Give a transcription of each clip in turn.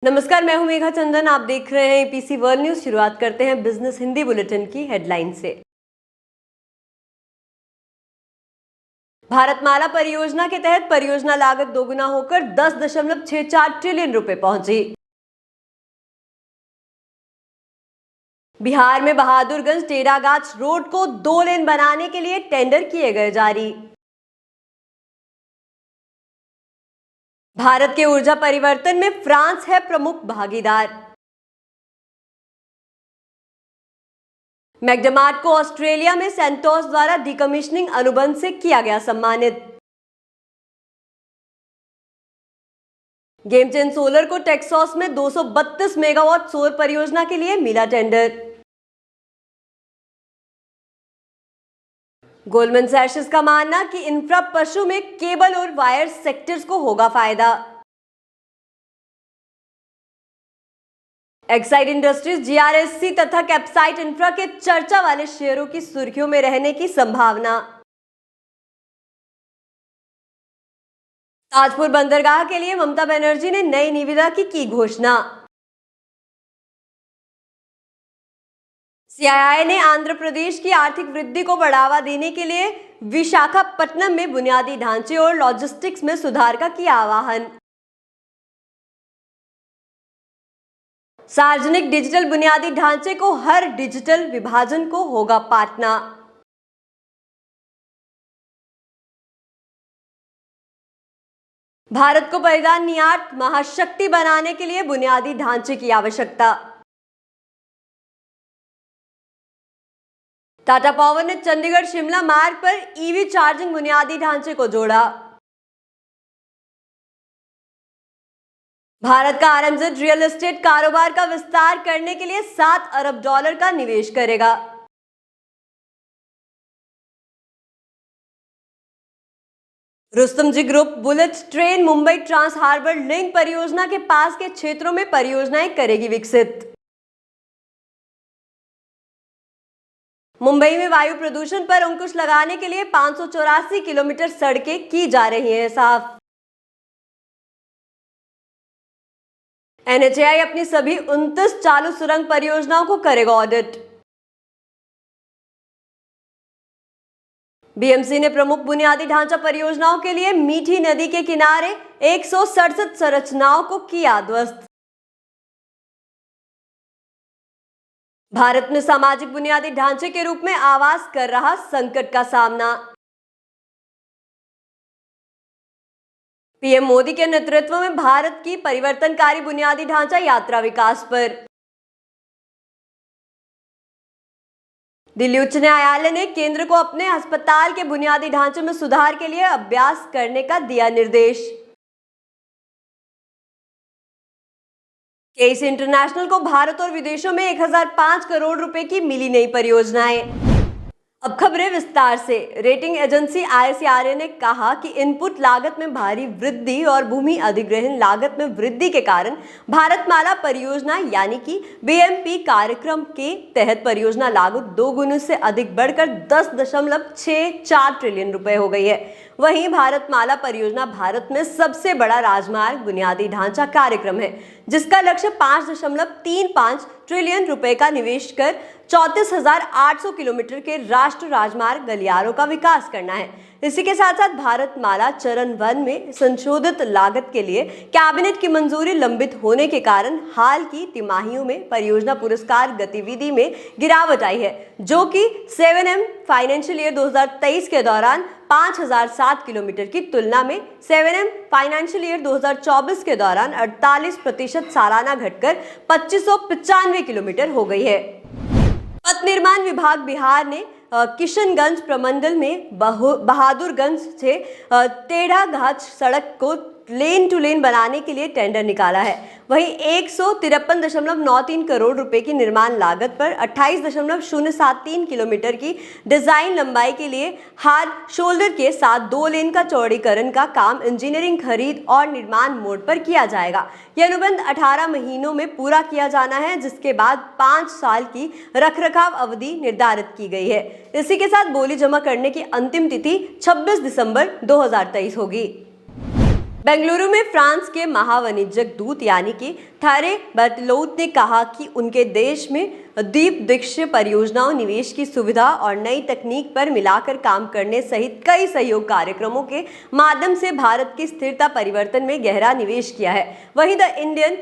नमस्कार, मैं हूं मेघा चंदन। आप देख रहे हैं एपीसी वर्ल्ड न्यूज। शुरुआत करते हैं बिजनेस हिंदी बुलेटिन की हेडलाइन से। भारतमाला परियोजना के तहत परियोजना लागत दोगुना होकर 10.64 ट्रिलियन रुपए पहुंची। बिहार में बहादुरगंज टेढ़ागाछ रोड को 2 लेन बनाने के लिए टेंडर किए गए जारी। भारत के ऊर्जा परिवर्तन में फ्रांस है प्रमुख भागीदार। मैकडमार्ट को ऑस्ट्रेलिया में सेंटोस द्वारा डिकमीशनिंग अनुबंध से किया गया सम्मानित। गेमचेन सोलर को टेक्सास में 232 मेगावाट सौर परियोजना के लिए मिला टेंडर। गोल्डमैन सैशेस का मानना कि इंफ्रा पशु में केबल और वायर सेक्टर्स को होगा फायदा। एक्साइड इंडस्ट्रीज, जीआरएससी तथा कैप्साइट इंफ्रा के चर्चा वाले शेयरों की सुर्खियों में रहने की संभावना। ताजपुर बंदरगाह के लिए ममता बनर्जी ने नई निविदा की घोषणा। सीआईआई ने आंध्र प्रदेश की आर्थिक वृद्धि को बढ़ावा देने के लिए विशाखापट्टनम में बुनियादी ढांचे और लॉजिस्टिक्स में सुधार का किया आह्वान। सार्वजनिक डिजिटल बुनियादी ढांचे को हर डिजिटल विभाजन को होगा पाटना। भारत को परिधान निर्यात महाशक्ति बनाने के लिए बुनियादी ढांचे की आवश्यकता। टाटा पावर ने चंडीगढ़ शिमला मार्ग पर ईवी चार्जिंग बुनियादी ढांचे को जोड़ा। भारत का आरएमजेड रियल एस्टेट कारोबार का विस्तार करने के लिए $7 अरब का निवेश करेगा। Rustomjee group bullet train Mumbai trans harbour link परियोजना के पास के क्षेत्रों में परियोजनाएं करेगी विकसित। मुंबई में वायु प्रदूषण पर अंकुश लगाने के लिए 584 किलोमीटर सड़कें की जा रही हैं साफ। एनएचएआई अपनी सभी 29 चालू सुरंग परियोजनाओं को करेगा ऑडिट। बीएमसी ने प्रमुख बुनियादी ढांचा परियोजनाओं के लिए मीठी नदी के किनारे 167 संरचनाओं को किया ध्वस्त। भारत में सामाजिक बुनियादी ढांचे के रूप में आवास कर रहा संकट का सामना। पीएम मोदी के नेतृत्व में भारत की परिवर्तनकारी बुनियादी ढांचा यात्रा विकास पर। दिल्ली उच्च न्यायालय ने केंद्र को अपने अस्पताल के बुनियादी ढांचे में सुधार के लिए अभ्यास करने का दिया निर्देश। केसी इंटरनेशनल को भारत और विदेशों में 1005 करोड़ रुपए की मिली नई परियोजनाएं। अब खबरें विस्तार से। रेटिंग एजेंसी आईसीआरए ने कहा कि इनपुट लागत में भारी वृद्धि और भूमि अधिग्रहण लागत में वृद्धि के कारण भारतमाला परियोजना यानी कि बीएमपी कार्यक्रम के तहत परियोजना लागत 2 गुना से अधिक बढ़कर 10.64 ट्रिलियन रुपए हो गई है। वहीं भारतमाला परियोजना भारत में सबसे बड़ा राजमार्ग बुनियादी ढांचा कार्यक्रम है, जिसका लक्ष्य 5.35 ट्रिलियन रुपए का निवेश कर 34,800 किलोमीटर के राष्ट्रीय राजमार्ग गलियारों का विकास करना है। इसी के साथ साथ भारतमाला चरण 1 में संशोधित लागत के लिए कैबिनेट की मंजूरी लंबित होने के कारण हाल की तिमाहियों में परियोजना पुरस्कार गतिविधि में गिरावट आई है, जो कि 7M फाइनेंशियल ईयर 2023 के दौरान 5,007 किलोमीटर की तुलना में 7M फाइनेंशियल ईयर 2024 के दौरान 48% सालाना घटकर 2595 किलोमीटर हो गई है। पथ निर्माण विभाग बिहार ने किशनगंज प्रमंडल में बहादुरगंज से टेढ़ागाछ सड़क को लेन टू लेन बनाने के लिए टेंडर निकाला है। वहीं 153.93 करोड़ रुपए की निर्माण लागत पर 28.073 किलोमीटर की डिजाइन लंबाई के लिए हार्ड शोल्डर के साथ 2 लेन का चौड़ीकरण का काम इंजीनियरिंग, खरीद और निर्माण मोड पर किया जाएगा। यह अनुबंध 18 महीनों में पूरा किया जाना है, जिसके बाद 5 साल की रखरखाव अवधि निर्धारित की गई है। इसी के साथ बोली जमा करने की अंतिम तिथि 26 दिसंबर 2023 होगी। बेंगलुरु में फ्रांस के महावाणिज्यिक दूत यानी कि थारे बर्टलोट ने कहा कि उनके देश में द्वीपदेशीय परियोजनाओं, निवेश की सुविधा और नई तकनीक पर मिलाकर काम करने सहित कई सहयोग कार्यक्रमों के माध्यम से भारत की स्थिरता परिवर्तन में गहरा निवेश किया है। वहीं द इंडियन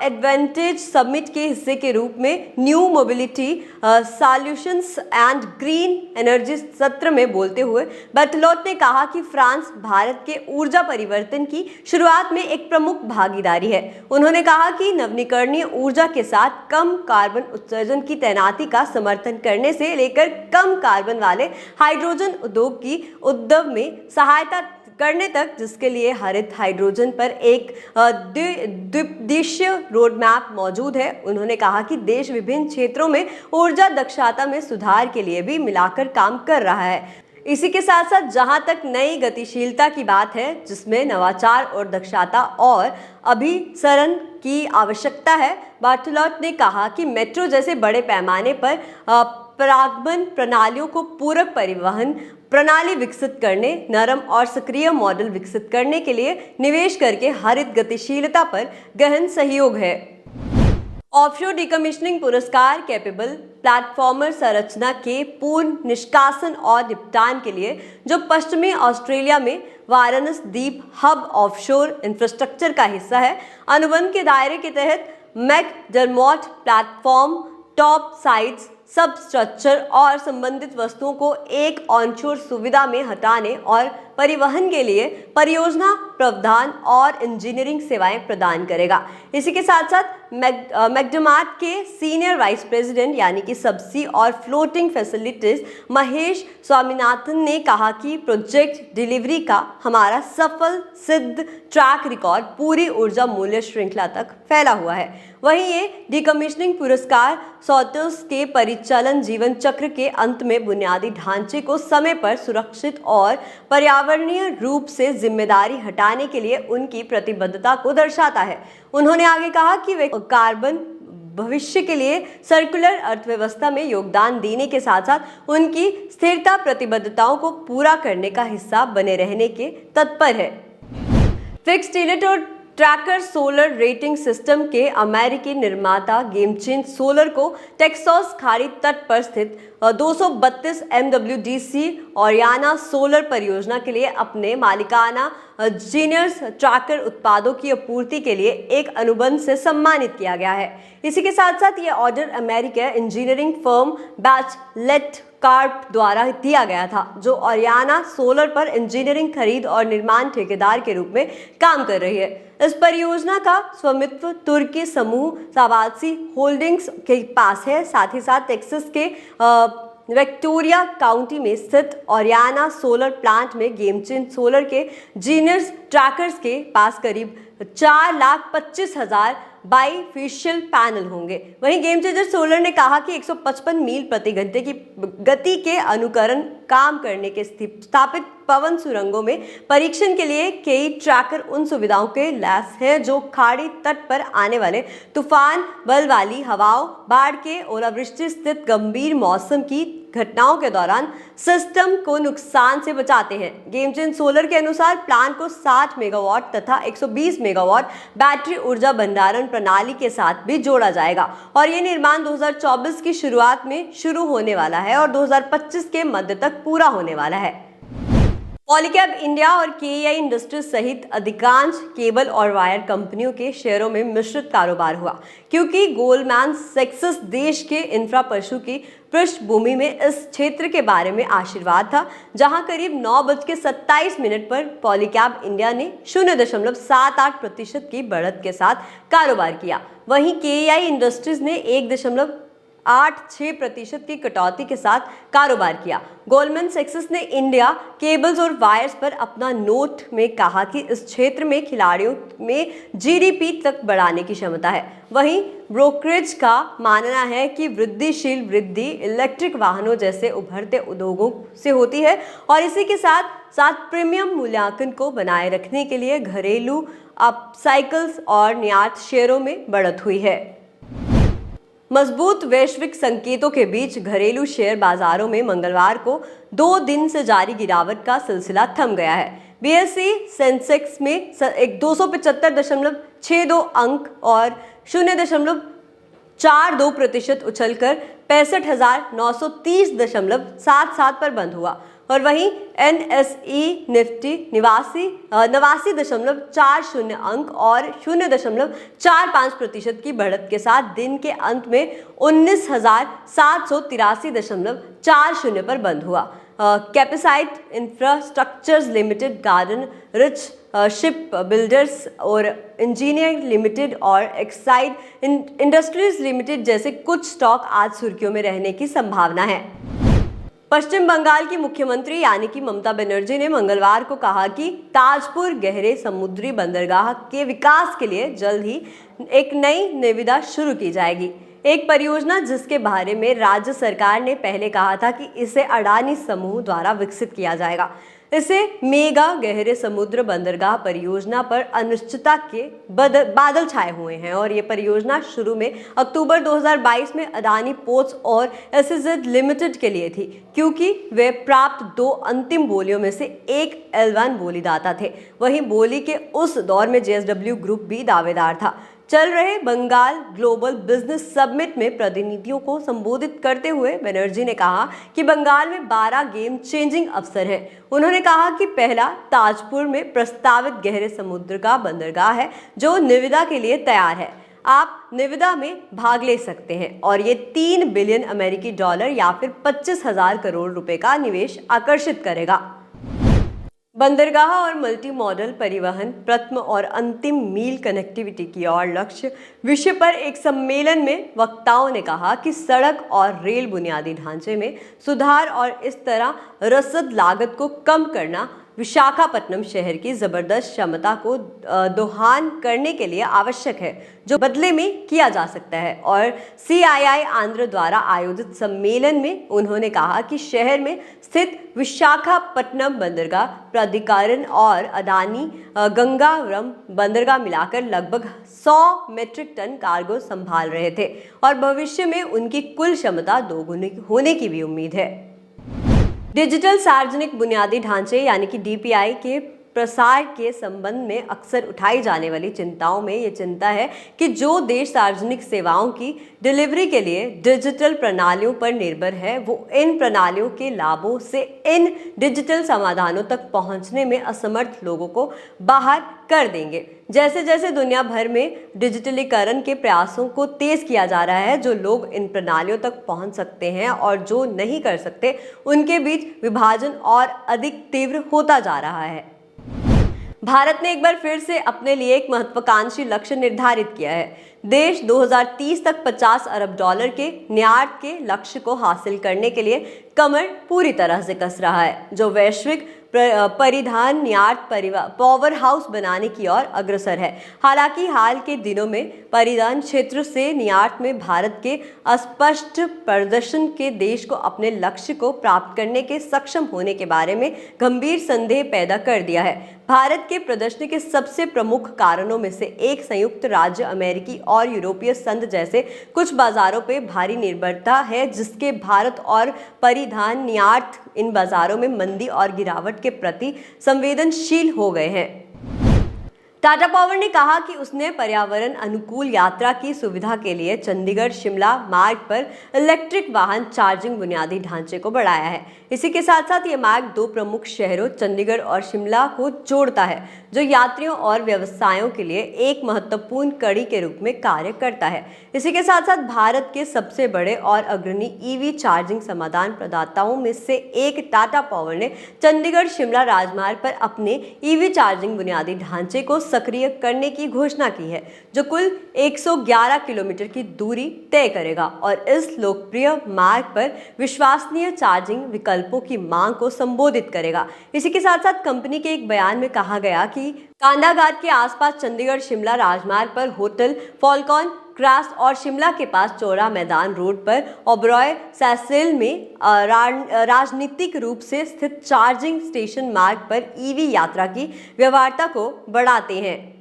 एडवांटेज समिट के हिस्से के रूप में new mobility solutions and green energy सत्र में बोलते हुए बर्टलोट ने कहा कि फ्रांस भारत के ऊर्जा परिवर्तन की शुरुआत में एक प्रमुख भागीदारी है। उन्होंने कहा कि नवीकरणीय ऊर्जा के साथ कम कार्बन उत्सर्जन की तैनाती का समर्थन करने से लेकर कम कार्बन वाले हाइड्रोजन उद्योग की उद्यम में सहायता करने तक, जिसके लिए हरित हाइड्रोजन पर एक द्विपक्षीय रोडमैप मौजूद है। उन्होंने कहा कि देश विभिन्न क्षेत्रों में ऊर्जा दक्षता में सुधार के लिए भी मिलाकर काम कर रहा है। इसी के साथ साथ जहां तक नई गतिशीलता की बात है, जिसमें नवाचार और दक्षता और अभिसरण की आवश्यकता है, बर्टलोट ने कहा कि मेट्रो जैसे बड़े पैमाने पर परागमन प्रणालियों को पूरक परिवहन प्रणाली विकसित करने, नरम और सक्रिय मॉडल विकसित करने के लिए निवेश करके हरित गतिशीलता पर गहन सहयोग है। ऑफशोर डिकमिशनिंग पुरस्कार कैपेबल प्लेटफॉर्मर संरचना के पूर्ण निष्कासन और निपटान के लिए, जो पश्चिमी ऑस्ट्रेलिया में वाराणसी द्वीप हब ऑफशोर इंफ्रास्ट्रक्चर का हिस्सा है, अनुबंध के दायरे के तहत मैकडरमोट प्लेटफॉर्म, टॉप साइट्स, सब स्ट्रक्चर और संबंधित वस्तुओं को एक ऑनशोर सुविधा में हटाने और परिवहन के लिए परियोजना प्रावधान और इंजीनियरिंग सेवाएं प्रदान करेगा। इसी के साथ साथ मैकडरमोट के सीनियर वाइस प्रेसिडेंट यानी कि सबसी और फ्लोटिंग फैसिलिटीज महेश स्वामीनाथन ने कहा कि प्रोजेक्ट डिलीवरी का हमारा सफल सिद्ध ट्रैक रिकॉर्ड पूरी ऊर्जा मूल्य श्रृंखला तक फैला हुआ है। वहीं ये डिकमिशनिंग पुरस्कार सॉटर्स के परिचालन जीवन चक्र के अंत में बुनियादी ढांचे को समय पर सुरक्षित और पर्यावरणीय रूप से जिम्मेदारी हटाने के लिए उनकी प्रतिबद्धता को दर्शाता है। उन्होंने आगे कहा कि वे कार्बन भविष्य के लिए सर्कुलर अर्थव्यवस्था में योगदान देने के साथ साथ उनकी स्थिरता प्रतिबद्धताओं को पूरा करने का हिस्सा बने रहने के तत्पर है। फिक्स्ड यूनिट और ट्रैकर सोलर रेटिंग सिस्टम के अमेरिकी निर्माता गेमचेंज सोलर को टेक्सास खाड़ी तट पर स्थित 232 MWDC ओरियाना सोलर परियोजना के लिए अपने मालिकाना जीनियस ट्रैकर उत्पादों की आपूर्ति के लिए एक अनुबंध से सम्मानित किया गया है। इसी के साथ साथ ये order America engineering firm Bachelet carp द्वारा दिया गया था, जो ओरियाना सोलर पर इंजीनियरिंग खरीद और निर्माण ठेकेदार के रूप में काम कर रही है। इस परियोजना का स्वामित्व तुर्की समूह सावासी होल्डिंग्स के पास है। साथ ही साथ टेक्सास के विक्टोरिया काउंटी में स्थित ओरियाना सोलर प्लांट में गेमचेंज सोलर के जीनियस ट्रैकर्स के पास करीब 4,25,000 बाईफेशियल पैनल होंगे। वहीं गेम चेंजर सोलर ने कहा कि 155 मील प्रति घंटे की गति के अनुकरण काम करने के स्थापित पवन सुरंगों में परीक्षण के लिए कई ट्रैकर उन सुविधाओं के लैस हैं जो खाड़ी तट पर आने वाले तूफान, बल वाली हवाओं, बाढ़ के, ओलावृष्टि स्थित गंभीर मौसम की घटनाओं के दौरान सिस्टम को नुकसान से बचाते हैं। गेमचेंज सोलर के अनुसार प्लांट को 60 मेगावाट तथा 120 मेगावाट बैटरी ऊर्जा भंडारण प्रणाली के साथ भी जोड़ा जाएगा और ये निर्माण 2024 की शुरुआत में शुरू होने वाला है और 2025 के मध्य तक पूरा होने वाला है। पॉलीकैब इंडिया और केईआई इंडस्ट्रीज सहित अधिकांश केबल और वायर कंपनियों के शेयरों में मिश्रित कारोबार हुआ, क्योंकि गोल्डमैन सैक्स देश के इंफ्रा पशु की पृष्ठभूमि में इस क्षेत्र के बारे में आशीर्वाद था, जहां करीब 9:27 पर पॉलीकैब इंडिया ने 0.78% की बढ़त के साथ कारोबार किया। वहीं केईआई इंडस्ट्रीज ने 1.86% की कटौती के साथ कारोबार किया। गोल्डमैन सैक्स ने इंडिया केबल्स और वायर्स पर अपना नोट में कहा कि इस क्षेत्र में खिलाड़ियों में जीडीपी तक बढ़ाने की क्षमता है। वहीं ब्रोकरेज का मानना है कि वृद्धिशील वृद्धि इलेक्ट्रिक वाहनों जैसे उभरते उद्योगों से होती है और इसी के साथ साथ प्रीमियम मूल्यांकन को बनाए रखने के लिए घरेलू अपसाइकल्स और निर्यात शेयरों में बढ़त हुई है। मजबूत वैश्विक संकेतों के बीच घरेलू शेयर बाजारों में मंगलवार को 2 दिन से जारी गिरावट का सिलसिला थम गया है। बीएसई सेंसेक्स में 275 0.62 अंक और 0.42% उछलकर 65,930.77 पर बंद हुआ। और वहीं NSE निफ्टी 89.40 अंक और 0.45% की बढ़त के साथ दिन के अंत में 19,783.40 पर बंद हुआ। Capacite infrastructures limited, garden reach ship builders और इंजीनियरिंग लिमिटेड और एक्साइड इंडस्ट्रीज लिमिटेड जैसे कुछ स्टॉक आज सुर्खियों में रहने की संभावना है। पश्चिम बंगाल की मुख्यमंत्री यानी कि ममता बनर्जी ने मंगलवार को कहा कि ताजपुर गहरे समुद्री बंदरगाह के विकास के लिए जल्द ही एक नई निविदा शुरू की जाएगी। एक परियोजना जिसके बारे में राज्य सरकार ने पहले कहा था कि इसे अडानी समूह द्वारा विकसित किया जाएगा। इसे मेगा गहरे समुद्र बंदरगाह परियोजना पर अनिश्चितता के बादल छाए हुए हैं और ये परियोजना शुरू में अक्टूबर 2022 में अडानी पोर्ट्स और SEZ लिमिटेड के लिए थी, क्योंकि वे प्राप्त 2 अंतिम बोलियों में से एक L1 बोलीदाता थे। वहीं बोली के उस दौर में JSW ग्रुप भी दावेदार था। चल रहे बंगाल ग्लोबल बिजनेस समिट में प्रतिनिधियों को संबोधित करते हुए बनर्जी ने कहा कि बंगाल में 12 गेम चेंजिंग अवसर हैं। उन्होंने कहा कि पहला ताजपुर में प्रस्तावित गहरे समुद्र का बंदरगाह है जो निविदा के लिए तैयार है। आप निविदा में भाग ले सकते हैं और ये 3 बिलियन अमेरिकी डॉलर या फिर 25,000 करोड़ रुपए का निवेश आकर्षित करेगा। बंदरगाह और मल्टी मॉडल परिवहन प्रथम और अंतिम मील कनेक्टिविटी की ओर लक्ष्य विषय पर एक सम्मेलन में वक्ताओं ने कहा कि सड़क और रेल बुनियादी ढांचे में सुधार और इस तरह रसद लागत को कम करना विशाखापट्टनम शहर की जबरदस्त क्षमता को दोहन करने के लिए आवश्यक है, जो बदले में किया जा सकता है। और CII आंध्र द्वारा आयोजित सम्मेलन में उन्होंने कहा कि शहर में स्थित विशाखापट्टनम बंदरगाह प्राधिकरण और अडानी गंगावरम बंदरगाह मिलाकर लगभग 100 मीट्रिक टन कार्गो संभाल रहे थे और भविष्य में उनकी कुल क्षमता दोगुनी होने की भी उम्मीद है। डिजिटल सार्वजनिक बुनियादी ढांचे यानी कि DPI के प्रसार के संबंध में अक्सर उठाई जाने वाली चिंताओं में ये चिंता है कि जो देश सार्वजनिक सेवाओं की डिलीवरी के लिए डिजिटल प्रणालियों पर निर्भर है, वो इन प्रणालियों के लाभों से इन डिजिटल समाधानों तक पहुंचने में असमर्थ लोगों को बाहर कर देंगे। जैसे जैसे दुनिया भर में डिजिटलीकरण के प्रयासों को तेज किया जा रहा है, जो लोग इन प्रणालियों तक पहुंच सकते हैं और जो नहीं कर सकते, उनके बीच विभाजन और अधिक तीव्र होता जा रहा है। भारत ने एक बार फिर से अपने लिए एक महत्वाकांक्षी लक्ष्य निर्धारित किया है। देश 2030 तक 50 अरब डॉलर के निर्यात के लक्ष्य को हासिल करने के लिए कमर पूरी तरह से कस रहा है, जो वैश्विक परिधान निर्यात पावर हाउस बनाने की ओर अग्रसर है। हालांकि हाल के दिनों में परिधान क्षेत्र से निर्यात में भारत के अस्पष्ट प्रदर्शन के देश को अपने लक्ष्य को प्राप्त करने के सक्षम होने के बारे में गंभीर संदेह पैदा कर दिया है। भारत के प्रदर्शन के सबसे प्रमुख कारणों में से एक संयुक्त राज्य अमेरिकी और यूरोपीय संघ जैसे कुछ बाजारों पे भारी निर्भरता है, जिसके भारत और परिधान निर्यात इन बाजारों में मंदी और गिरावट के प्रति संवेदनशील हो गए हैं। टाटा पावर ने कहा कि उसने पर्यावरण अनुकूल यात्रा की सुविधा के लिए चंडीगढ़ शिमला मार्ग पर इलेक्ट्रिक वाहन चार्जिंग बुनियादी ढांचे को बढ़ाया है। इसी के साथ साथ ये मार्ग 2 प्रमुख शहरों चंडीगढ़ और शिमला को जोड़ता है, जो यात्रियों और व्यवसायों के लिए एक महत्वपूर्ण कड़ी के रूप में कार्य करता है। इसी के साथ साथ भारत के सबसे बड़े और अग्रणी EV चार्जिंग समाधान प्रदाताओं में से एक टाटा पावर ने चंडीगढ़ शिमला राजमार्ग पर अपने EV चार्जिंग बुनियादी ढांचे को सक्रिय करने की घोषणा की है, जो कुल 111 किलोमीटर की दूरी तय करेगा और इस लोकप्रिय मार्ग पर विश्वसनीय चार्जिंग विकल्पों की मांग को संबोधित करेगा। इसी के साथ साथ कंपनी के एक बयान में कहा गया कि कांडाघाट के आसपास चंडीगढ़ शिमला राजमार्ग पर होटल फॉल्कॉन क्रास और शिमला के पास चौरा मैदान रोड पर ओबरॉय सैसेल में राजनीतिक रूप से स्थित चार्जिंग स्टेशन मार्ग पर EV यात्रा की व्यवहार्यता को बढ़ाते हैं।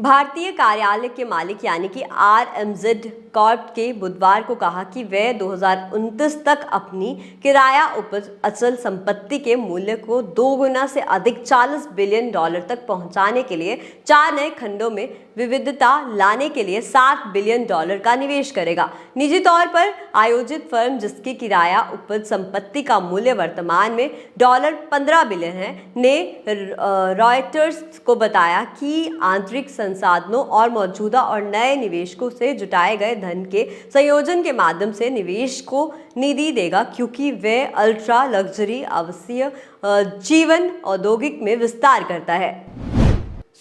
भारतीय कार्यालय के मालिक यानी कि RMZ कॉर्प के बुधवार को कहा कि वे 2029 तक अपनी किराया उपज अचल संपत्ति के मूल्य को 2 गुना से अधिक $40 बिलियन तक पहुंचाने के लिए 4 नए खंडों में विविधता लाने के लिए $7 बिलियन का निवेश करेगा। निजी तौर पर आयोजित फर्म, जिसकी किराया उपज संपत्ति का मूल्य वर्तमान में $15 बिलियन है, ने रॉयटर्स को बताया कि आंतरिक संसाधनों और मौजूदा और नए निवेशकों से जुटाए गए धन के संयोजन के माध्यम से निवेश को निधि देगा, क्योंकि वे अल्ट्रा लग्जरी आवासीय जीवन औद्योगिक में विस्तार करता है।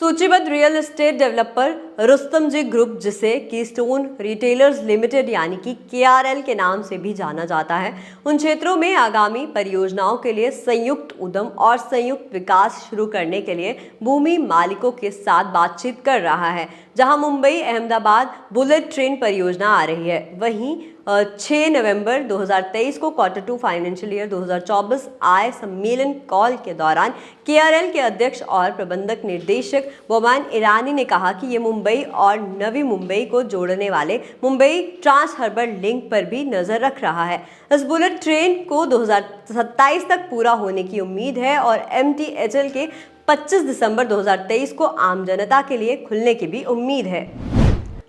सूचीबद्ध real estate developer Rustomjee group, जिसे कीस्टोन रिटेलर्स लिमिटेड यानी कि KRL के नाम से भी जाना जाता है, उन क्षेत्रों में आगामी परियोजनाओं के लिए संयुक्त उद्यम और संयुक्त विकास शुरू करने के लिए भूमि मालिकों के साथ बातचीत कर रहा है, जहां मुंबई अहमदाबाद बुलेट ट्रेन परियोजना आ रही है। वहीं 6 नवंबर 2023 को Q2 फाइनेंशियल ईयर 2024 आय सम्मेलन कॉल के दौरान KRL के अध्यक्ष और प्रबंधक निर्देशक बोमान ईरानी ने कहा कि ये मुंबई और नवी मुंबई को जोड़ने वाले मुंबई ट्रांस हार्बर लिंक पर भी नजर रख रहा है। इस बुलेट ट्रेन को 2027 तक पूरा होने की उम्मीद है और MTHL के 25 दिसंबर 2023 को आम जनता के लिए खुलने की भी उम्मीद है।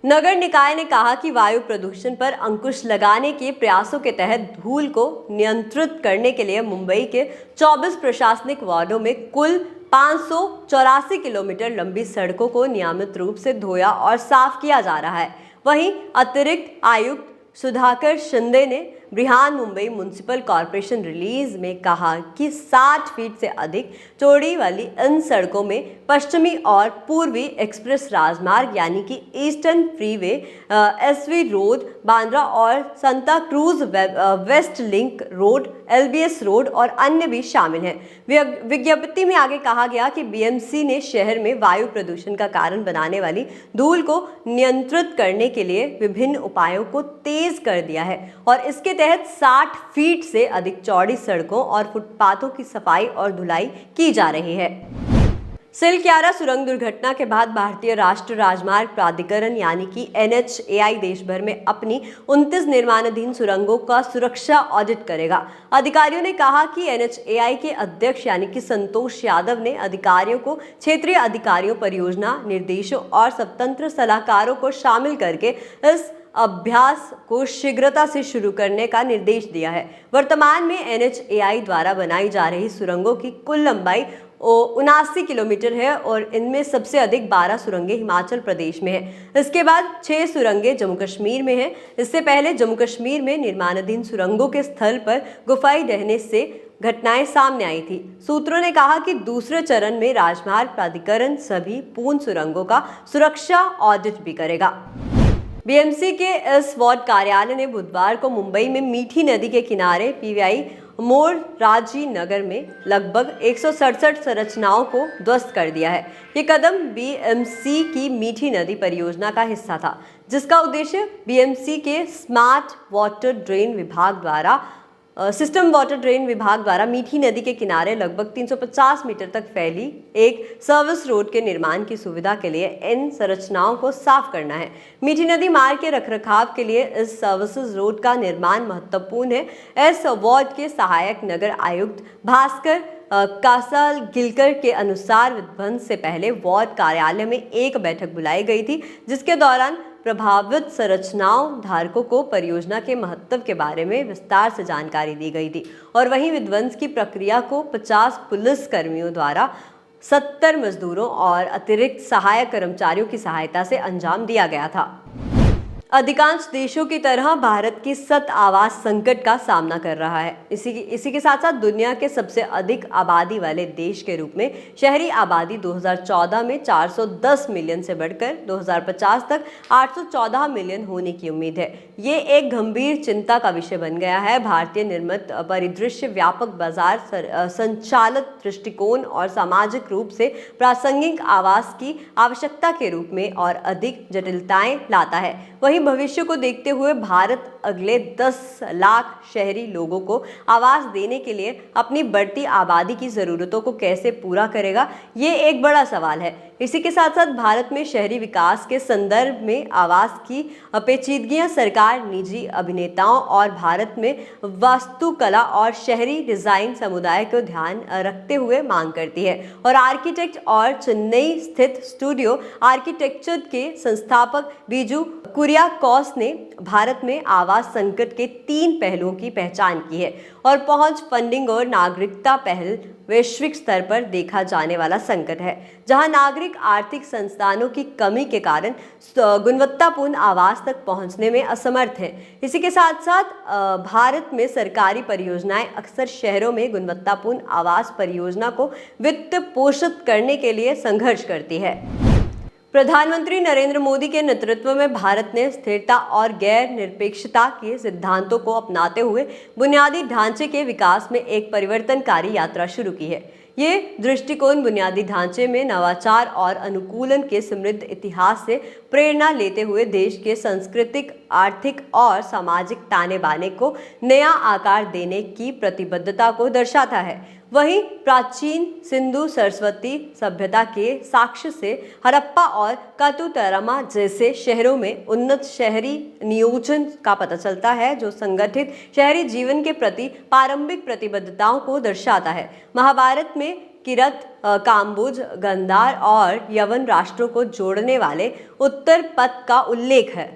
नगर निकाय ने कहा कि वायु प्रदूषण पर अंकुश लगाने के प्रयासों के तहत धूल को नियंत्रित करने के लिए मुंबई के 24 प्रशासनिक वार्डों में कुल 584 किलोमीटर लंबी सड़कों को नियमित रूप से धोया और साफ किया जा रहा है। वहीं अतिरिक्त आयुक्त सुधाकर शिंदे ने Brihan Mumbai municipal corporation release में कहा कि 60 फीट से अधिक चौड़ी वाली इन सड़कों में पश्चिमी और पूर्वी एक्सप्रेस राजमार्ग यानी कि eastern freeway, SV road, Bandra और Santacruz west link road, LBS road और अन्य भी शामिल हैं। विज्ञप्ति में आगे कहा गया कि BMC ने शहर में वायु प्रदूषण का कारण बनाने वाली धूल को नियंत्रित करने के लिए विभिन्न उपायों को तेज कर दिया है और इसके तहत 60 फीट से अधिक चौड़ी सड़कों और फुटपाथों की सफाई और धुलाई की जा रही है। सिलक्यारा सुरंग दुर्घटना के बाद भारतीय राष्ट्रीय राजमार्ग प्राधिकरण यानी कि NHAI देश भर में अपनी 29 निर्माणाधीन सुरंगों का सुरक्षा ऑडिट करेगा। अधिकारियों ने कहा कि NHAI के अध्यक्ष यानी कि संतोष यादव ने अधिकारियों को क्षेत्रीय अधिकारियों, परियोजना निर्देशों और स्वतंत्र सलाहकारों को शामिल करके इस अभ्यास को शीघ्रता से शुरू करने का निर्देश दिया है। वर्तमान में NHAI द्वारा बनाई जा रही सुरंगों की कुल लंबाई 79 किलोमीटर है और इनमें सबसे अधिक 12 सुरंगें हिमाचल प्रदेश में है। इसके बाद 6 सुरंगें जम्मू कश्मीर में हैं। इससे पहले जम्मू कश्मीर में निर्माणाधीन सुरंगों के स्थल पर गुफाई ढहने से घटनाएं सामने आई थी। सूत्रों ने कहा कि दूसरे चरण में राजमार्ग प्राधिकरण सभी पूर्ण सुरंगों का सुरक्षा ऑडिट भी करेगा। BMC के इस वार्ड कार्यालय ने बुधवार को मुंबई में मीठी नदी के किनारे PVI मोड़ राजी नगर में लगभग 167 संरचनाओं को ध्वस्त कर दिया है। ये कदम BMC की मीठी नदी परियोजना का हिस्सा था, जिसका उद्देश्य BMC के स्मार्ट वाटर ड्रेन विभाग द्वारा सिस्टम वाटर ड्रेन विभाग द्वारा मीठी नदी के किनारे लगभग 350 मीटर तक फैली एक सर्विस रोड के निर्माण की सुविधा के लिए इन संरचनाओं को साफ करना है। मीठी नदी मार्ग के रखरखाव के लिए इस सर्विस रोड का निर्माण महत्वपूर्ण है। इस वार्ड के सहायक नगर आयुक्त भास्कर कासाल गिलकर के अनुसार विध्वंस से पहले वार्ड कार्यालय में एक बैठक बुलाई गई थी, जिसके दौरान प्रभावित संरचनाओं धारकों को परियोजना के महत्व के बारे में विस्तार से जानकारी दी गई थी और वहीं विध्वंस की प्रक्रिया को 50 पुलिस कर्मियों द्वारा 70 मजदूरों और अतिरिक्त सहायक कर्मचारियों की सहायता से अंजाम दिया गया था। अधिकांश देशों की तरह भारत की सत आवास संकट का सामना कर रहा है। इसी के साथ साथ दुनिया के सबसे अधिक आबादी वाले देश के रूप में शहरी आबादी 2014 में 410 मिलियन से बढ़कर 2050 तक 814 मिलियन होने की उम्मीद है। ये एक गंभीर चिंता का विषय बन गया है। भारतीय निर्मित परिदृश्य व्यापक बाजार संचालित दृष्टिकोण और सामाजिक रूप से प्रासंगिक आवास की आवश्यकता के रूप में और अधिक जटिलताएं लाता है। वहीं भविष्य को देखते हुए भारत अगले 10 लाख शहरी लोगों को आवास देने के लिए अपनी बढ़ती आबादी की जरूरतों को कैसे पूरा करेगा, ये एक बड़ा सवाल है। इसी के साथ साथ भारत में शहरी विकास के संदर्भ में आवास की पेचीदगियां सरकार, निजी अभिनेताओं और भारत में वास्तुकला और शहरी डिजाइन समुदाय को ध्यान रखते हुए मांग करती है। और आर्किटेक्ट और चेन्नई स्थित स्टूडियो आर्किटेक्चर के संस्थापक बीजू कुरियाकोस ने भारत में आवास संकट के 3 पहलुओं की पहचान की है और पहुंच, फंडिंग और नागरिकता पहल वैश्विक स्तर पर देखा जाने वाला संकट है, जहां नागरिक आर्थिक संसाधनों की कमी के कारण गुणवत्तापूर्ण आवास तक पहुंचने में असमर्थ हैं। इसी के साथ साथ भारत में सरकारी परियोजनाएं अक्सर शहरों में गुणवत्तापूर्ण आवास परियोजना को वित्त पोषित करने के लिए संघर्ष करती है। प्रधानमंत्री नरेंद्र मोदी के नेतृत्व में भारत ने स्थिरता और गैर निरपेक्षता के सिद्धांतों को अपनाते हुए बुनियादी ढांचे के विकास में एक परिवर्तनकारी यात्रा शुरू की है। ये दृष्टिकोण बुनियादी ढांचे में नवाचार और अनुकूलन के समृद्ध इतिहास से प्रेरणा लेते हुए देश के सांस्कृतिक, आर्थिक और सामाजिक ताने बाने को नया आकार देने की प्रतिबद्धता को दर्शाता है। वहीं प्राचीन सिंधु सरस्वती सभ्यता के साक्ष्य से हड़प्पा और कातुतरमा जैसे शहरों में उन्नत शहरी नियोजन का पता चलता है, जो संगठित शहरी जीवन के प्रति प्रारंभिक प्रतिबद्धताओं को दर्शाता है। महाभारत में किरत, काम्बोज, गंधार और यवन राष्ट्रों को जोड़ने वाले उत्तर पथ का उल्लेख है।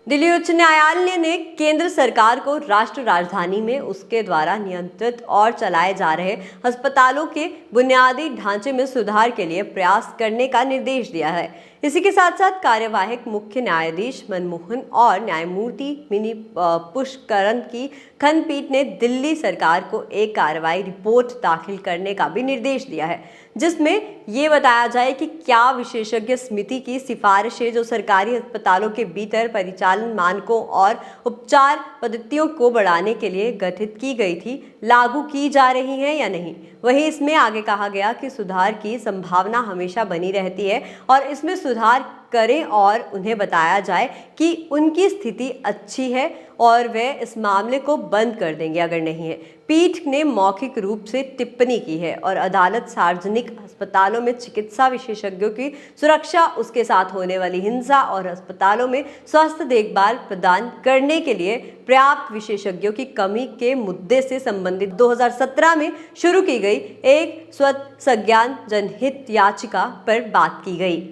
दिल्ली उच्च न्यायालय ने केंद्र सरकार को राष्ट्र राजधानी में उसके द्वारा नियंत्रित और चलाए जा रहे अस्पतालों के बुनियादी ढांचे में सुधार के लिए प्रयास करने का निर्देश दिया है। इसी के साथ साथ कार्यवाहक मुख्य न्यायाधीश मनमोहन और न्यायमूर्ति मिनी पुष्करन की खंडपीठ ने दिल्ली सरकार को एक कार्रवाई रिपोर्ट दाखिल करने का भी निर्देश दिया है, जिसमें ये बताया जाए कि क्या विशेषज्ञ समिति की सिफारिशें जो सरकारी अस्पतालों के भीतर परिचालन मानकों और उपचार पद्धतियों को बढ़ाने के लिए गठित की गई थी, लागू की जा रही हैं या नहीं। वहीं इसमें आगे कहा गया कि सुधार की संभावना हमेशा बनी रहती है और इसमें सुधार करें और उन्हें बताया जाए कि उनकी स्थिति अच्छी है और वे इस मामले को बंद कर देंगे अगर नहीं है। पीठ ने मौखिक रूप से टिप्पणी की है और अदालत सार्वजनिक अस्पतालों में चिकित्सा विशेषज्ञों की सुरक्षा, उसके साथ होने वाली हिंसा और अस्पतालों में स्वास्थ्य देखभाल प्रदान करने के लिए पर्याप्त विशेषज्ञों की कमी के मुद्दे से संबंधित 2017 में शुरू की गई एक स्वतः संज्ञान जनहित याचिका पर बात की गई।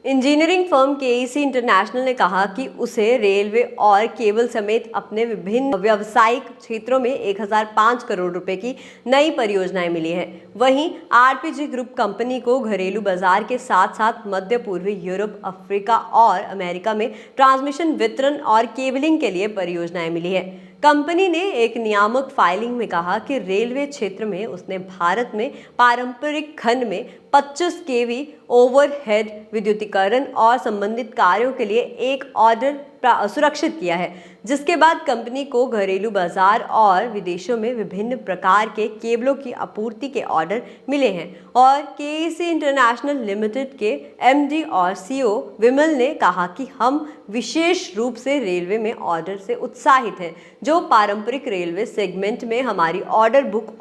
इंजीनियरिंग फर्म केईसी इंटरनेशनल ने कहा कि उसे रेलवे और केबल समेत अपने विभिन्न व्यावसायिक क्षेत्रों में 1005 करोड़ रुपए की नई परियोजनाएं मिली हैं। वहीं आरपीजी ग्रुप कंपनी को घरेलू बाजार के साथ साथ मध्य पूर्वी यूरोप, अफ्रीका और अमेरिका में ट्रांसमिशन, वितरण और केबलिंग के लिए परियोजनाएं मिली है। कंपनी ने एक नियामक फाइलिंग में कहा कि रेलवे क्षेत्र में उसने भारत में पारंपरिक खंड में 25 केवी ओवरहेड विद्युतीकरण और संबंधित कार्यों के लिए एक ऑर्डर सुरक्षित किया है, जिसके बाद कंपनी को घरेलू बाजार और विदेशों में विभिन्न प्रकार के केबलों की आपूर्ति के ऑर्डर मिले हैं। और केईसी इंटरनेशनल लिमिटेड के एमडी और सीईओ विमल ने कहा कि हम विशेष रूप से रेलवे में ऑर्डर से उत्साहित हैं, जो पारंपरिक रेलवे सेगमेंट में हमारी ऑर्डर बुक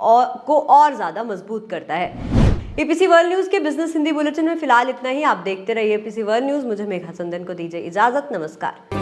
को और ज़्यादा मजबूत करता है। एपीसी वर्ल्ड न्यूज़ के बिजनेस हिंदी बुलेटिन में फिलहाल इतना ही। आप देखते रहिए एपीसी वर्ल्ड न्यूज़। मुझे मेघा चंदन को दीजिए इजाजत। नमस्कार।